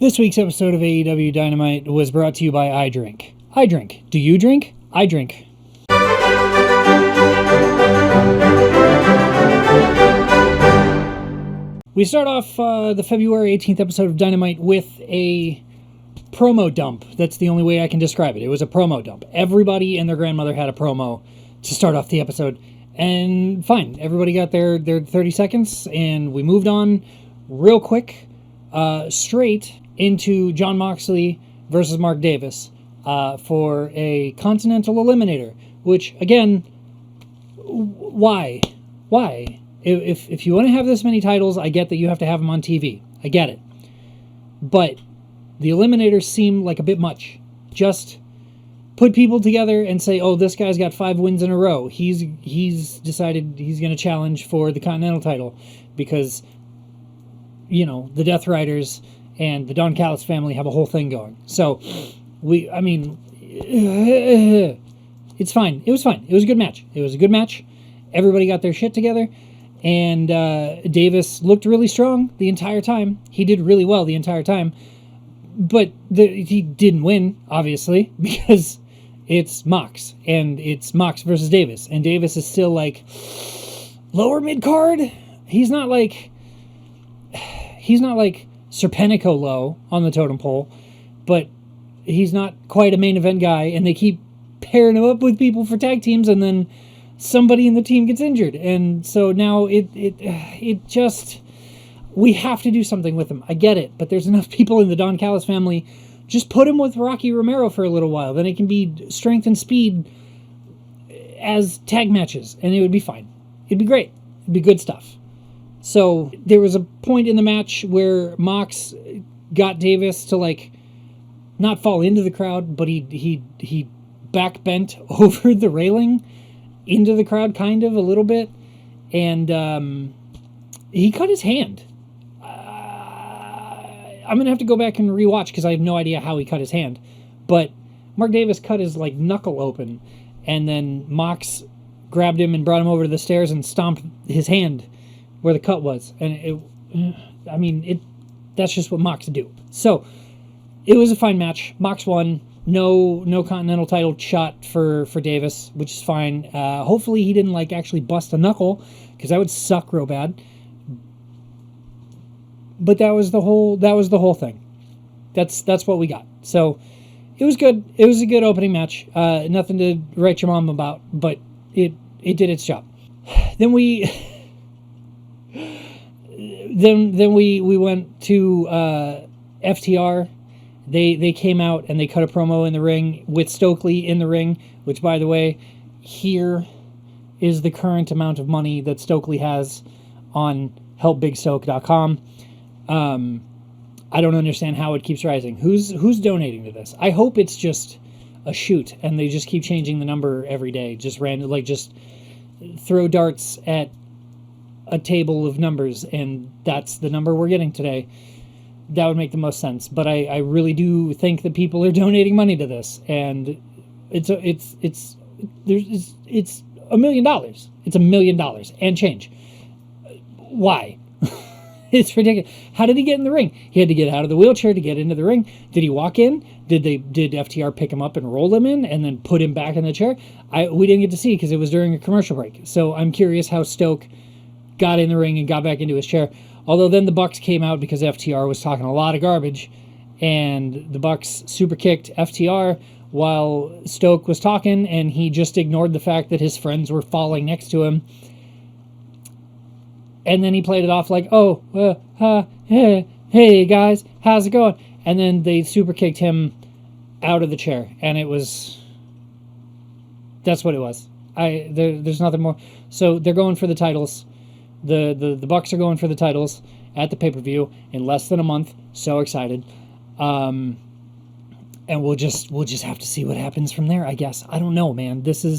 This week's episode of AEW Dynamite was brought to you by I Drink. I drink. Do you drink? I drink. We start off the February 18th episode of Dynamite with a promo dump. That's the only way I can describe it. It was a promo dump. Everybody and their grandmother had a promo to start off the episode. And fine, everybody got their 30 seconds, and we moved on real quick, straight into Jon Moxley versus Mark Davis for a Continental Eliminator, which, again, why? If you want to have this many titles, I get that you have to have them on TV. I get it. But the Eliminators seem like a bit much. Just put people together and say, oh, this guy's got 5 wins in a row. He's decided he's going to challenge for the Continental title because, you know, the Death Riders and the Don Callis family have a whole thing going. So, it's fine. It was fine. It was a good match. Everybody got their shit together, and Davis looked really strong the entire time. He did really well the entire time, but he didn't win, obviously, because it's Mox, and it's Mox versus Davis, and Davis is still, like, lower mid-card. He's not like Serpentico low on the totem pole, but he's not quite a main event guy, and they keep pairing him up with people for tag teams, and then somebody in the team gets injured, and so now it just, we have to do something with him. I get it, but there's enough people in the Don Callis family. Just put him with Rocky Romero for a little while, then it can be strength and speed as tag matches, and it would be fine. It'd be great. It'd be good stuff. So there was a point in the match where Mox got Davis to, like, not fall into the crowd, but he back bent over the railing into the crowd, kind of, a little bit, and he cut his hand. I'm going to have to go back and rewatch because I have no idea how he cut his hand, but Mark Davis cut his, like, knuckle open, and then Mox grabbed him and brought him over to the stairs and stomped his hand where the cut was, and that's just what Mox do. So it was a fine match. Mox won. No Continental title shot for Davis, which is fine. Hopefully he didn't, like, actually bust a knuckle, because that would suck real bad. But that was the whole thing. That's what we got. So it was good. It was a good opening match. Nothing to write your mom about, but it did its job. Then we went to FTR. They came out and they cut a promo in the ring with Stokely in the ring, which, by the way, here is the current amount of money that Stokely has on helpbigstoke.com. I don't understand how it keeps rising. Who's donating to this? I hope it's just a shoot and they just keep changing the number every day, just random, like, just throw darts at a table of numbers and that's the number we're getting today. That would make the most sense. But I really do think that people are donating money to this, and it's $1 million. It's $1 million and change. Why? It's ridiculous. How did he get in the ring? He had to get out of the wheelchair to get into the ring. Did he walk in? Did FTR pick him up and roll him in and then put him back in the chair? We didn't get to see because it was during a commercial break. So I'm curious how Stoke got in the ring and got back into his chair. Although then the Bucks came out because FTR was talking a lot of garbage, and the Bucks super kicked FTR while Stoke was talking, and he just ignored the fact that his friends were falling next to him. And then he played it off like, hey guys, how's it going? And then they super kicked him out of the chair, and that's what it was. There's nothing more. So they're going for the titles. The Bucks are going for the titles at the pay-per-view in less than a month. So excited. And we'll just have to see what happens from there, I guess. I don't know, man. It's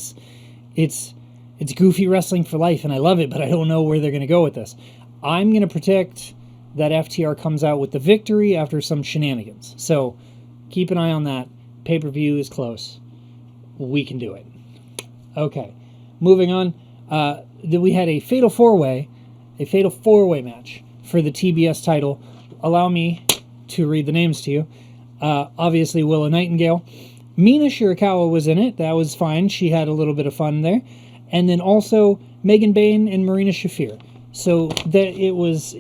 goofy wrestling for life, and I love it, but I don't know where they're going to go with this. I'm going to predict that FTR comes out with the victory after some shenanigans. So keep an eye on that. Pay-per-view is close. We can do it. Okay. Moving on. We had a fatal four-way match for the TBS title. Allow me to read the names to you. Obviously, Willow Nightingale. Mina Shirakawa was in it. That was fine. She had a little bit of fun there. And then also Megan Bain and Marina Shafir. So that it was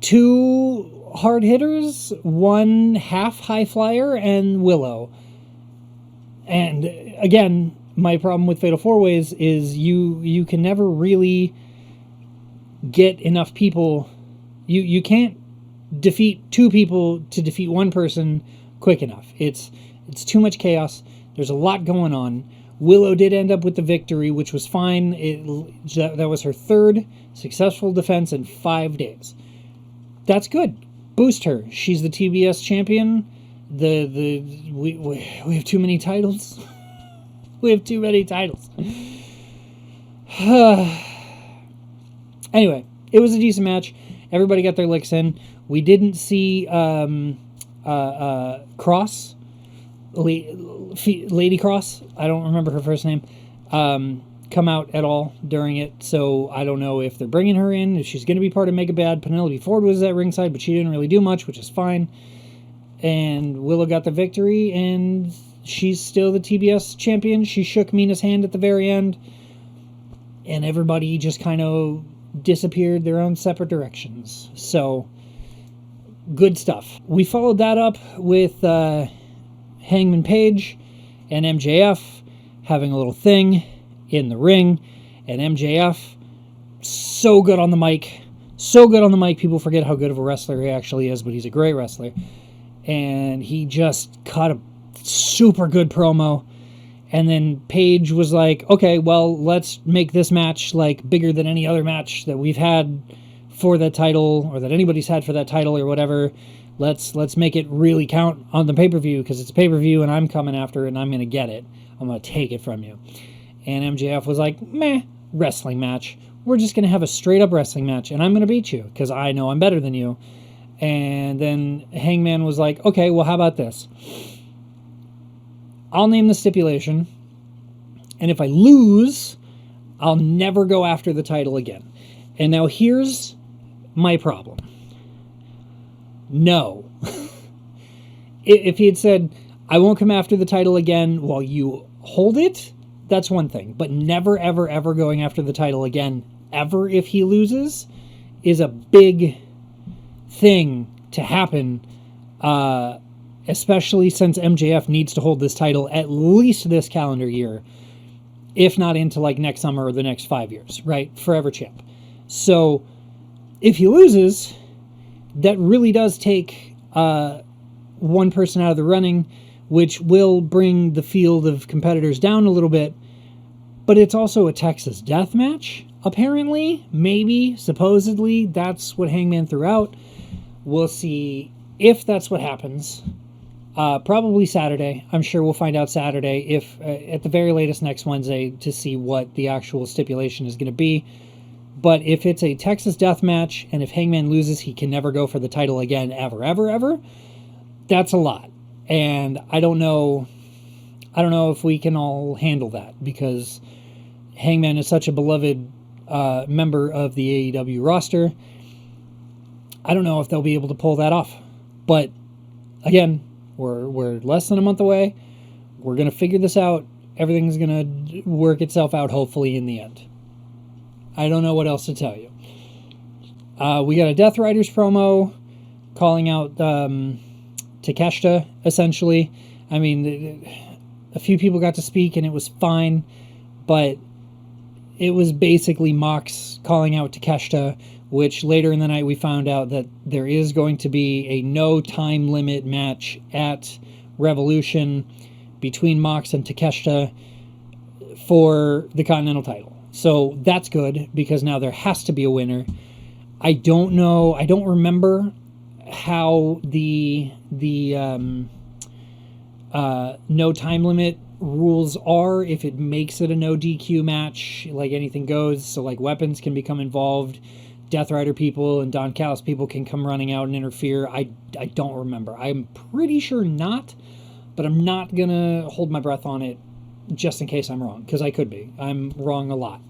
2 hard hitters, 1 half high flyer, and Willow. And again, my problem with Fatal 4-Ways is you can never really get enough people. You can't defeat 2 people to defeat 1 person quick enough. It's too much chaos. There's a lot going on. Willow did end up with the victory, which was fine. That was her 3rd successful defense in 5 days. That's good. Boost her. She's the TBS champion. We have too many titles. We have too many titles. Anyway, it was a decent match. Everybody got their licks in. We didn't see Cross, Lady Cross, I don't remember her first name, come out at all during it. So I don't know if they're bringing her in, if she's going to be part of Mega Bad. Penelope Ford was at ringside, but she didn't really do much, which is fine. And Willow got the victory, and she's still the TBS champion. She shook Mina's hand at the very end, and everybody just kind of disappeared their own separate directions. So, good stuff. We followed that up with Hangman Page and MJF having a little thing in the ring, and MJF, so good on the mic. So good on the mic, people forget how good of a wrestler he actually is, but he's a great wrestler. And he just cut a super good promo. And then Paige was like, okay, well, let's make this match like bigger than any other match that we've had for that title, or that anybody's had for that title, or whatever. Let's make it really count on the pay-per-view, because it's a pay-per-view and I'm coming after it and I'm going to get it. I'm going to take it from you. And MJF was like, meh, wrestling match. We're just going to have a straight-up wrestling match, and I'm going to beat you because I know I'm better than you. And then Hangman was like, okay, well, how about this? I'll name the stipulation, and if I lose, I'll never go after the title again. And now here's my problem. No. If he had said, I won't come after the title again while you hold it, that's one thing. But never, ever, ever going after the title again, ever, if he loses, is a big thing to happen, especially since MJF needs to hold this title at least this calendar year, if not into like next summer or the next 5 years, right? Forever champ. So if he loses, that really does take one person out of the running, which will bring the field of competitors down a little bit. But it's also a Texas death match, apparently, maybe, supposedly. That's what Hangman threw out. We'll see if that's what happens. Probably Saturday. I'm sure we'll find out Saturday, if at the very latest next Wednesday, to see what the actual stipulation is going to be. But if it's a Texas death match, and if Hangman loses, he can never go for the title again, ever, ever, ever, that's a lot. And I don't know if we can all handle that, because Hangman is such a beloved member of the AEW roster. I don't know if they'll be able to pull that off. But again, we're less than a month away. We're going to figure this out. Everything's going to work itself out, hopefully, in the end. I don't know what else to tell you. We got a Death Riders promo calling out Takeshita, essentially. I mean, a few people got to speak and it was fine, but it was basically Mox calling out Takeshita, which later in the night we found out that there is going to be a no time limit match at Revolution between Mox and Takeshita for the Continental title. So that's good, because now there has to be a winner. I don't remember how the no time limit rules are, if it makes it a no DQ match, like anything goes. So like weapons can become involved, Death Rider people and Don Callis people can come running out and interfere. I don't remember. I'm pretty sure not, but I'm not gonna hold my breath on it just in case I'm wrong, because I could be. I'm wrong a lot.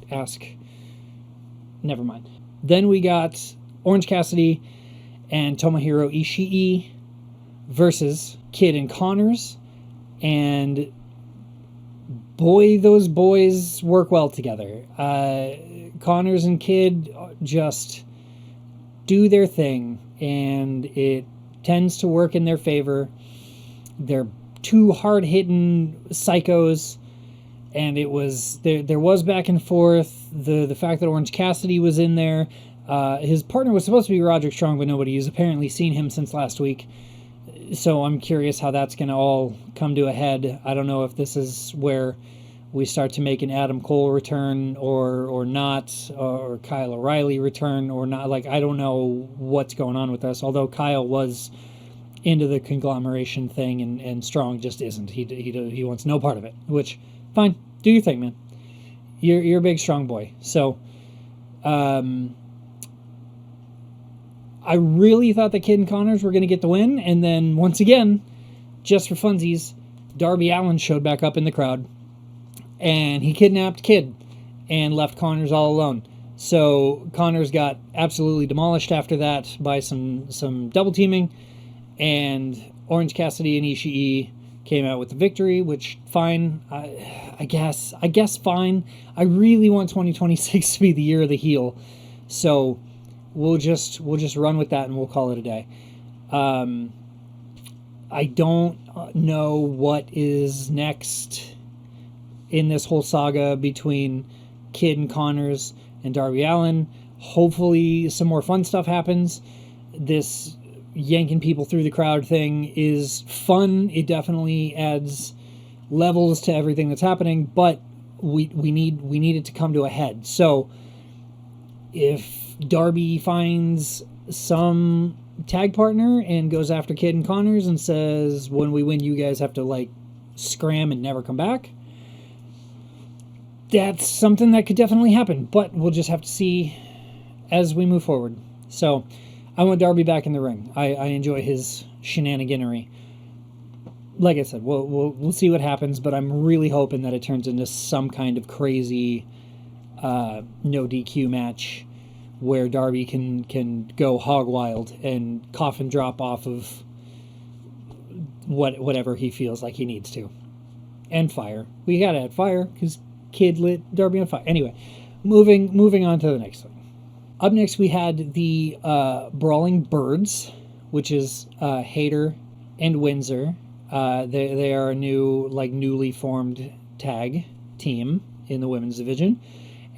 Never mind. Then we got Orange Cassidy and Tomohiro Ishii versus Kid and Connors. And boy, those boys work well together. Connors and Kid just do their thing, and it tends to work in their favor. They're two hard-hitting psychos, and it was there was back and forth. The fact that Orange Cassidy was in there, his partner was supposed to be Roderick Strong, but nobody has apparently seen him since last week. So I'm curious how that's going to all come to a head. I don't know if this is where we start to make an Adam Cole return or not, or Kyle O'Reilly return or not. Like, I don't know what's going on with this, although Kyle was into the conglomeration thing, and Strong just isn't. He wants no part of it, which, fine, do your thing, man. You're a big, strong boy. So, I really thought that Kid and Connors were going to get the win, and then, once again, just for funsies, Darby Allin showed back up in the crowd, and he kidnapped Kid and left Connors all alone. So Connors got absolutely demolished after that by some double teaming, and Orange Cassidy and Ishii came out with the victory, which, fine, I guess fine. I really want 2026 to be the year of the heel, so we'll just run with that and we'll call it a day. I don't know what is next in this whole saga between Kid and Connors and Darby Allin. Hopefully some more fun stuff happens. This yanking people through the crowd thing is fun. It definitely adds levels to everything that's happening, but we need it to come to a head. So if Darby finds some tag partner and goes after Kid and Connors and says, when we win, you guys have to, like, scram and never come back, that's something that could definitely happen, but we'll just have to see as we move forward. So I want Darby back in the ring. I enjoy his shenaniganery. Like I said, we'll see what happens, but I'm really hoping that it turns into some kind of crazy no DQ match where Darby can go hog wild and coffin drop off of whatever he feels like he needs to. And fire. We gotta add fire, because Kid lit Darby on fire. Anyway, moving on to the next thing. Up next we had the Brawling Birds, which is Hayter and Windsor. They are a newly formed tag team in the women's division.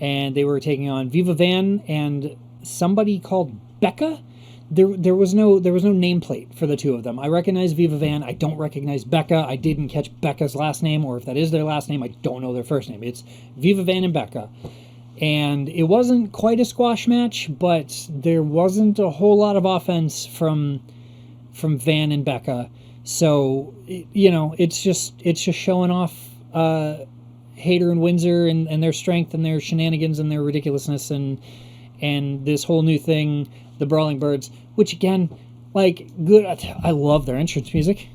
And they were taking on Viva Van and somebody called Becca. There was no nameplate for the two of them. I recognize Viva Van. I don't recognize Becca. I didn't catch Becca's last name, or if that is their last name, I don't know their first name. It's Viva Van and Becca. And it wasn't quite a squash match, but there wasn't a whole lot of offense from Van and Becca. So, it's just showing off Hayter and Windsor and their strength and their shenanigans and their ridiculousness and this whole new thing, the Brawling Birds, which again, good. I love their entrance music.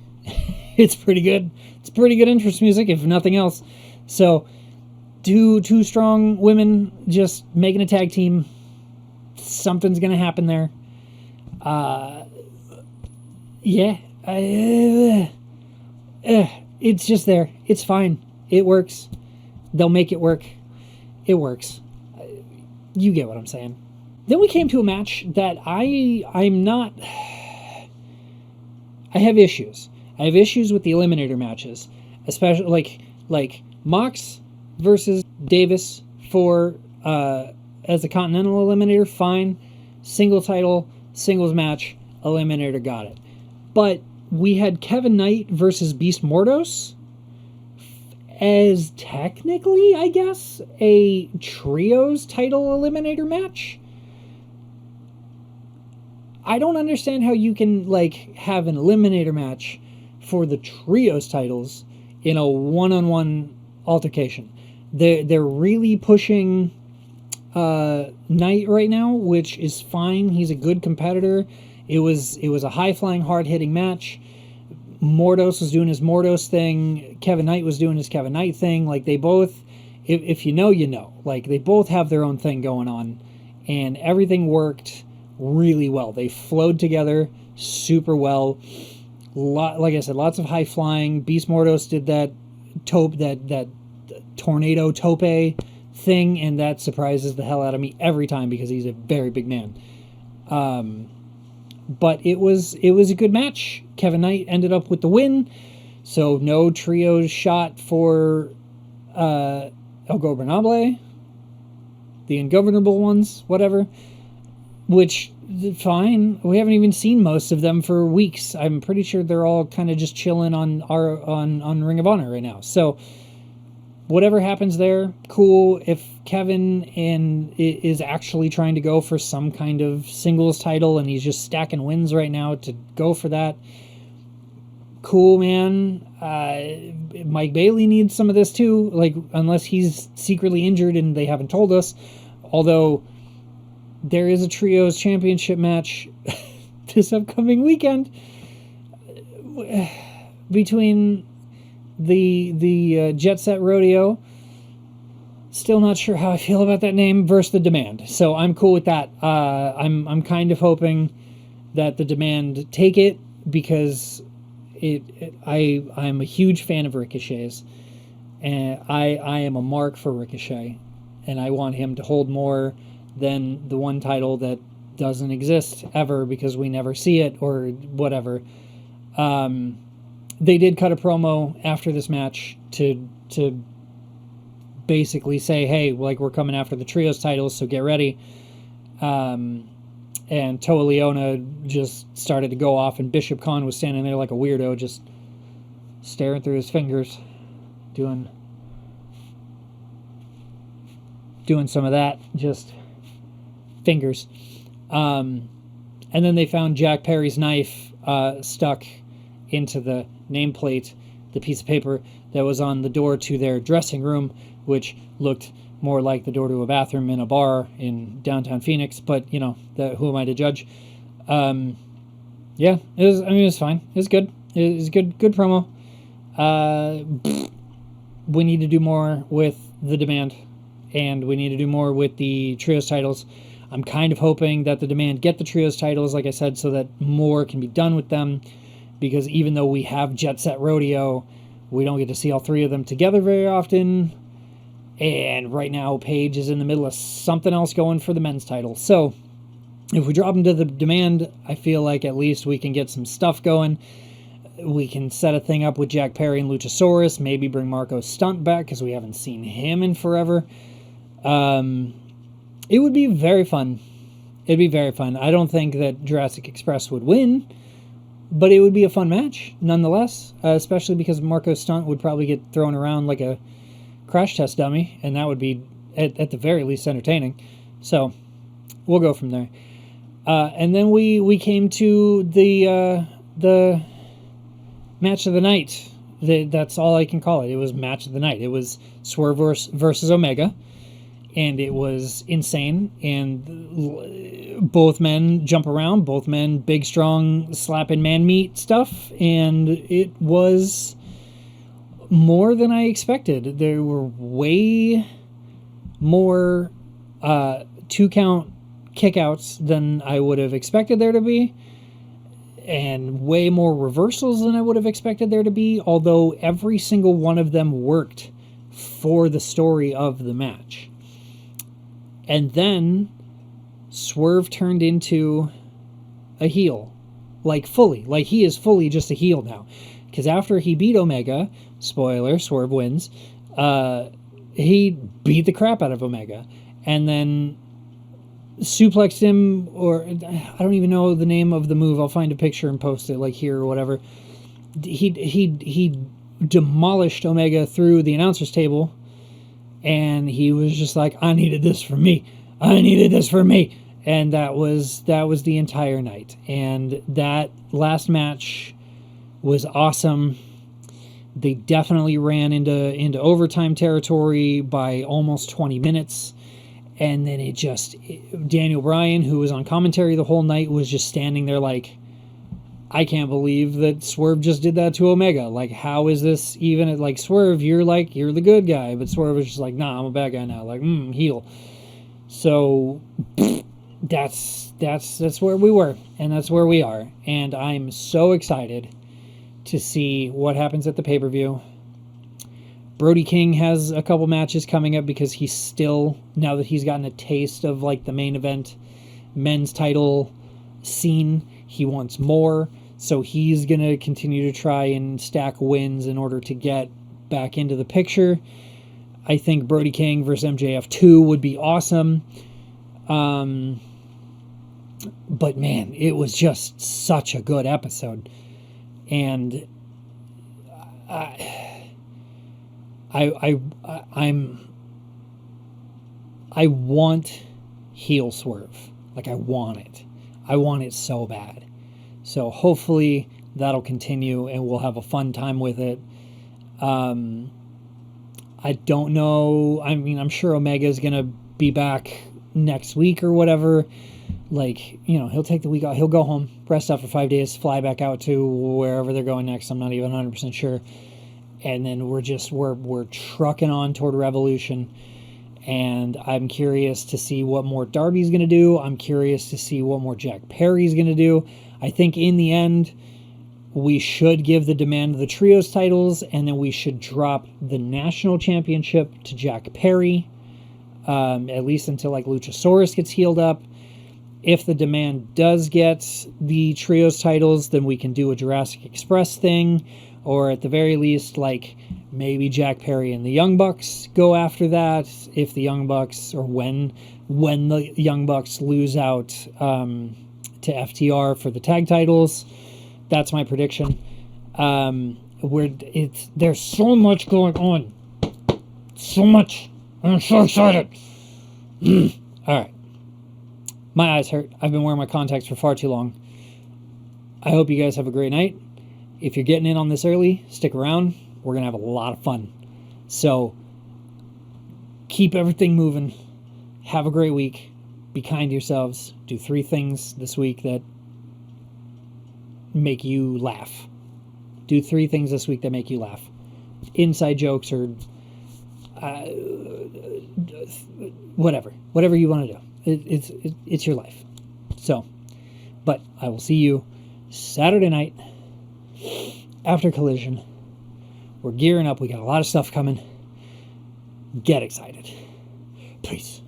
It's pretty good. It's pretty good entrance music, if nothing else. So, two strong women just making a tag team. Something's gonna happen there. It's just there. It's fine. It works. They'll make it work. It works. You get what I'm saying. Then we came to a match that I have issues. I have issues with the eliminator matches, especially like Mox versus Davis for as a Continental Eliminator. Fine, single title, singles match, eliminator, got it. But we had Kevin Knight versus Beast Mordos as technically, I guess, a trios title eliminator match. I don't understand how you can have an eliminator match for the trios titles in a one-on-one altercation. They're really pushing Knight right now, which is fine. He's a good competitor. It was a high-flying, hard-hitting match. Mordos was doing his Mordos thing. Kevin Knight was doing his Kevin Knight thing. They both, if you know, you know. They both have their own thing going on. And everything worked really well. They flowed together super well. Like I said, lots of high flying. Beast Mordos did that tornado tope thing, and that surprises the hell out of me every time because he's a very big man. But it was a good match. Kevin Knight ended up with the win, so no trios shot for El Gobernable, the Ungovernable ones, whatever. Which, fine. We haven't even seen most of them for weeks. I'm pretty sure they're all kind of just chilling on Ring of Honor right now. So, whatever happens there, cool. If Kevin is actually trying to go for some kind of singles title and he's just stacking wins right now to go for that, cool, man. Mike Bailey needs some of this too, like, unless he's secretly injured and they haven't told us. Although there is a trios championship match this upcoming weekend between the Jet Set Rodeo. Still not sure how I feel about that name versus the Demand. So I'm cool with that. I'm kind of hoping that the Demand take it because I'm a huge fan of Ricochet's, and I am a mark for Ricochet, and I want him to hold more than the one title that doesn't exist ever because we never see it or whatever. They did cut a promo after this match to basically say, hey, like, we're coming after the trios titles, so get ready. And Toa Leona just started to go off, and Bishop Khan was standing there like a weirdo, just staring through his fingers, doing some of that, just fingers. And then they found Jack Perry's knife stuck into the nameplate, the piece of paper that was on the door to their dressing room, which looked more like the door to a bathroom in a bar in downtown Phoenix, but, you know, who am I to judge? Yeah, it was fine. It was good. It was a good promo. We need to do more with the Demand, and we need to do more with the trios titles. I'm kind of hoping that the Demand get the trios titles, like I said, so that more can be done with them, because even though we have Jet Set Rodeo, we don't get to see all three of them together very often. And right now, Paige is in the middle of something else going for the men's title. So, if we drop into the Demand, I feel like at least we can get some stuff going. We can set a thing up with Jack Perry and Luchasaurus. Maybe bring Marco Stunt back, because we haven't seen him in forever. It would be very fun. It'd be very fun. I don't think that Jurassic Express would win, but it would be a fun match, nonetheless. Especially because Marco Stunt would probably get thrown around like a crash test dummy, and that would be at the very least entertaining. So we'll go from there. And then we came to the match of the night. That's all I can call it. It was match of the night. It was Swerve versus Omega, and it was insane. And both men jump around, both men big, strong, slapping man meat stuff, and it was more than I expected. There were way more 2-count kickouts than I would have expected there to be, and way more reversals than I would have expected there to be, although every single one of them worked for the story of the match. And then Swerve turned into a heel, like fully, like he is fully just a heel now. Because after he beat Omega, spoiler, Swerve wins, he beat the crap out of Omega, and then suplexed him, or I don't even know the name of the move. I'll find a picture and post it, like here or whatever. He demolished Omega through the announcer's table, and he was just like, I needed this for me. I needed this for me. And that was the entire night. And that last match was awesome. They definitely ran into overtime territory by almost 20 minutes. And then Daniel Bryan, who was on commentary the whole night, was just standing there like, I can't believe that Swerve just did that to Omega. Like, how is this even, like, Swerve, you're the good guy. But Swerve was just like, nah, I'm a bad guy now. Like, heel. So, that's where we were, and that's where we are. And I'm so excited to see what happens at the pay-per-view. Brody King has a couple matches coming up because he's still, now that he's gotten a taste of like the main event men's title scene, he wants more. So he's going to continue to try and stack wins in order to get back into the picture. I think Brody King versus MJF 2 would be awesome. But man, it was just such a good episode. And I want heel swerve. Like, I want it. I want it so bad. So hopefully that'll continue and we'll have a fun time with it. I don't know. I mean, I'm sure Omega's going to be back next week or whatever. Like, you know, he'll take the week off. He'll go home, rest up for 5 days, fly back out to wherever they're going next. I'm not even 100% sure. And then we're trucking on toward Revolution. And I'm curious to see what more Darby's going to do. I'm curious to see what more Jack Perry's going to do. I think in the end, we should give the demand of the trios titles, and then we should drop the national championship to Jack Perry, at least until like Luchasaurus gets healed up. If the demand does get the trios titles, then we can do a Jurassic Express thing, or at the very least, like maybe Jack Perry and the Young Bucks go after that. If the Young Bucks, or when the Young Bucks lose out to FTR for the tag titles, that's my prediction. There's so much going on, so much. I'm so excited. All right. My eyes hurt. I've been wearing my contacts for far too long. I hope you guys have a great night. If you're getting in on this early, stick around. We're going to have a lot of fun. So, keep everything moving. Have a great week. Be kind to yourselves. Do 3 things this week that make you laugh. Do 3 things this week that make you laugh. Inside jokes or whatever. Whatever you want to do. It's your life. So, but I will see you Saturday night after Collision. We're gearing up. We got a lot of stuff coming. Get excited. Peace.